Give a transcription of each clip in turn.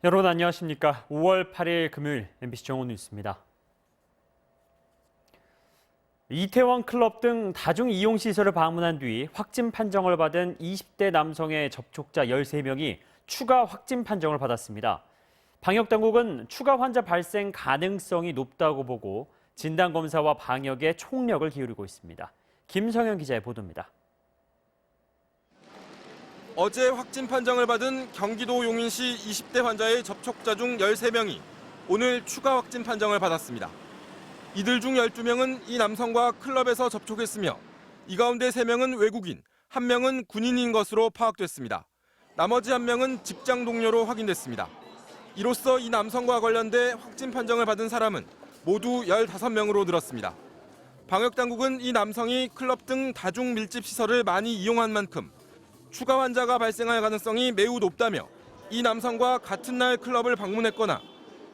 여러분 안녕하십니까. 5월 8일 금요일 MBC 정오 뉴스입니다. 이태원 클럽 등 다중 이용 시설을 방문한 뒤 확진 판정을 받은 20대 남성의 접촉자 13명이 추가 확진 판정을 받았습니다. 방역당국은 추가 환자 발생 가능성이 높다고 보고 진단검사와 방역에 총력을 기울이고 있습니다. 김성현 기자의 보도입니다. 어제 확진 판정을 받은 경기도 용인시 20대 환자의 접촉자 중 13명이 오늘 추가 확진 판정을 받았습니다. 이들 중 12명은 이 남성과 클럽에서 접촉했으며 이 가운데 3명은 외국인, 1명은 군인인 것으로 파악됐습니다. 나머지 1명은 직장 동료로 확인됐습니다. 이로써 이 남성과 관련돼 확진 판정을 받은 사람은 모두 15명으로 늘었습니다. 방역당국은 이 남성이 클럽 등 다중 밀집 시설을 많이 이용한 만큼 추가 환자가 발생할 가능성이 매우 높다며 이 남성과 같은 날 클럽을 방문했거나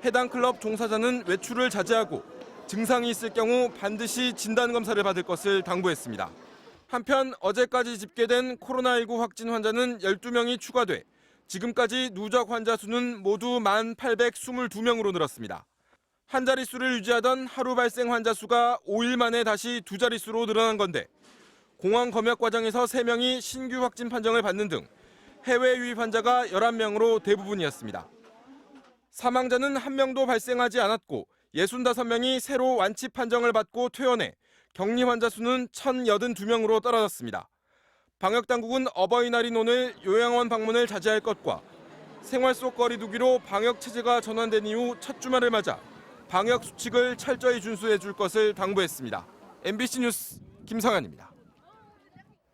해당 클럽 종사자는 외출을 자제하고 증상이 있을 경우 반드시 진단검사를 받을 것을 당부했습니다. 한편 어제까지 집계된 코로나19 확진 환자는 12명이 추가돼 지금까지 누적 환자 수는 모두 1,822명으로 늘었습니다. 한 자릿수를 유지하던 하루 발생 환자 수가 5일 만에 다시 두 자릿수로 늘어난 건데 공항 검역 과정에서 3명이 신규 확진 판정을 받는 등 해외 유입 환자가 11명으로 대부분이었습니다. 사망자는 1명도 발생하지 않았고 65명이 새로 완치 판정을 받고 퇴원해 격리 환자 수는 1,082명으로 떨어졌습니다. 방역당국은 어버이날인 오늘 요양원 방문을 자제할 것과 생활 속 거리 두기로 방역 체제가 전환된 이후 첫 주말을 맞아 방역 수칙을 철저히 준수해 줄 것을 당부했습니다. MBC 뉴스 김성현입니다.